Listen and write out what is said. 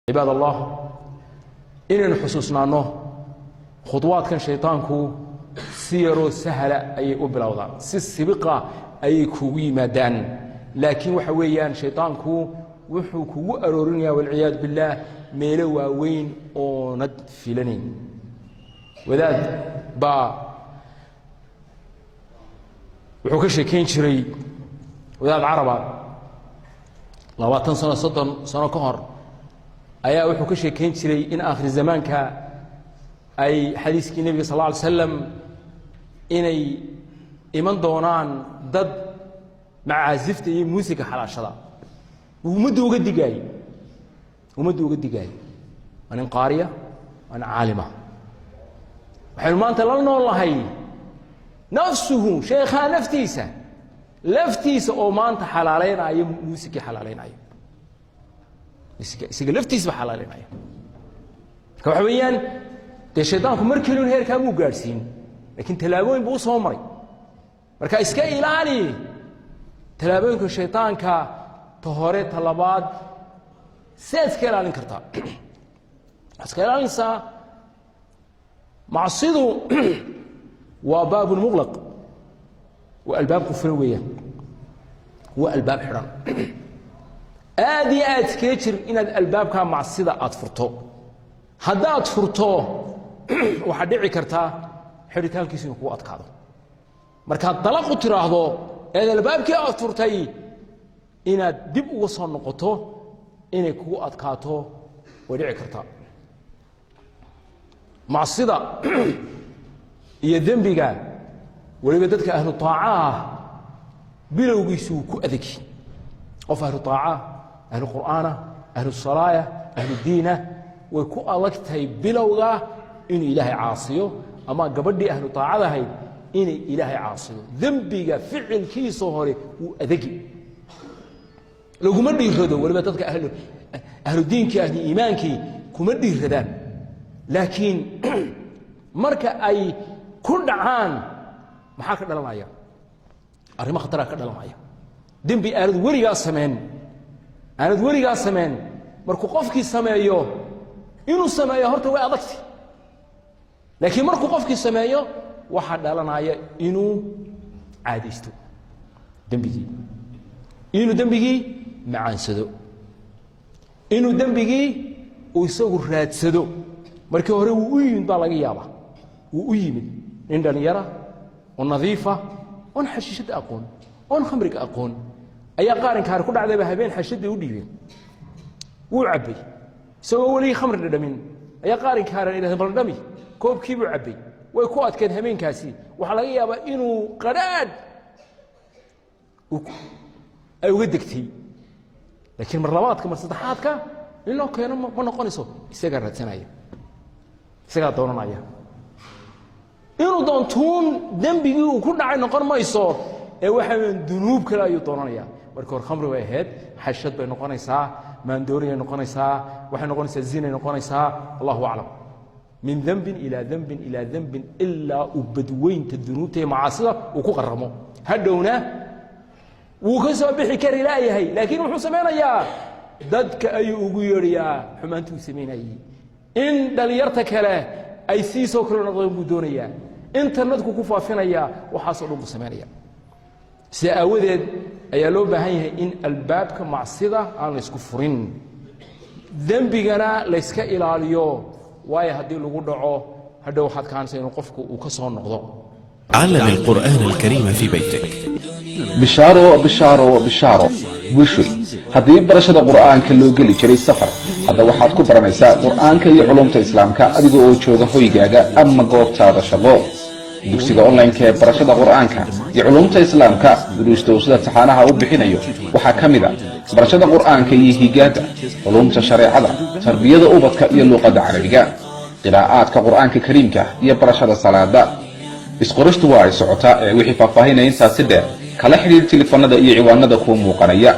عباد الله إن حسوسنا خطوات كان شيطانكو سيرو سهلة أي أبلاوضا سيسبقة أي كوي مدان لكن وحويان شيطانكو وحوكو أرورنيا والعياذ بالله ميلوا وين أو ند فيلنين وذات با وحوك شيكين شري وذات عربة لواتن سنة صدن سنة كهر أيا وحوك شيكين شري إن آخر الزمان كا أي حديث النبي صلى الله عليه وسلم إني إيمان دونان ضد مع عازفت موسيقى حلا شلا ومدوا قد جاي أنا قارية أنا عالمة وحين ما أنت لنا والله هي نفسه شيخها لفتيسة أو ما أنت حلالين أي موسيقى حلالين أي موسيقى لفتيسة حلالين أي كوحويان الشيطان مركلون هير كانوا جالسين لكن تلاقون بوس عمري مركا إسكاي لاني تلاقون كالشيطان كطهورة طلبات سيد كيران كرتا اسكيران سا معصيده وباب مغلق والباب كفرويه والباب حرام ادي اتكيتر ان الباب كان معصيده ادفرتو هدا ادفرتو waxa dhici karta xiritaankiisu inuu ku adkaado marka dalaq u tiraahdo ee albaabkii aad furtay inaad dib uga soo noqoto inay kugu adkaato way dhici karta macsida iyo dambiga waliba dadka ahlu taaca bilowgiisu ku adag qof ahlu taaca ahlu quraana ahlu salaaya ahlu diina way ku adagtay bilowga إن إلهي عاصيه أما قبل أهل طاعة هاي إن إلهي عاصيه ذنبك فعل كي صهري وأذكي لو كمدي يردوا ولا بتذكر أهل الدين كأهل إيمان كي كمدي يردان لكن مركا أي كل عام محاكر دلما يا أريما خطرة كدلما يا ذنبي أرد وريا سمن مركو قفكي سمايو إنه سمايو هرتوا أذكتي لكن مركو قفكي سمايو waxa dhalanaya inuu caadisto dambigi macaansado inuu dambigi uu isagu raadsado markii hore uu u yimid baa laga yaabaa uu u yimid in dhalinyara oo nadiifa oo xashiishada aqoon oo khamriga aqoon ayaa qaarin kaar ku dhacday habeen xashida u dhiibeen uu cabay isagoo wali khamr dhadhamin ayaa qaarin kaar ilaahay bal dhami koobkii buu cabay way ku adkeed habeenkaasi waxa laga yaabaa inuu qaraad ay uga degtay laakiin mar labaadka mar saddexaadka inoo keeno ma noqonayso isaga raadsanaya isaga doonanaya inuu doontuun dambigii uu ku dhacay noqon mayso ee waxa dunuub kale ayuu doonanaya marka hor khamri way ahayd xashad bay noqonaysaa maandooriye noqonaysaa waxay noqonaysaa zina noqonaysaa Allahu a'lam من ذنب إلى ذنب إلى ذنب إلا أبدوين تذنوته معاصرة وكقرمه هدونا وكسب بحكر لا يهي لكن وحسمينا يا ضدك أي أغير يا حمانتو سمينا إن دليرتك له أي سيسو كل نظام بدونيا إنترنتك كفا فينا يا وحصلوا بسمينا سأود أي لو بهاي إن الباب كمعصرة عن الكفرين ذنبنا ليس إلى اليوم واي هدي لو دعو هدو حد كان سينو قفكو وكسو نقضو علم القرآن الكريم في بيتك بشارو وشوي هدي برشاد القرآن كلو قلي جري السفر هذا waxaad ku baranaysaa quraanka iyo culumta islaamka adiga oo jooga hoygaaga ama goobtaada shaqo dugsiga online ee barashada quraanka iyo culumta islaamka duruusta sida taxanaha u bixinayo waxa kamid ah barashada quraanka iyo higaada culumta shariicada tarbiyada ubadka iyo luqadda carabiga qiraa'aadka quraanka kariimka iyo barashada salaada isqorashtu waa ay socotaa wixii faahfaahinaya intaas sidee kala xiriir telefoonada iyo ciwaanada ku muuqanaya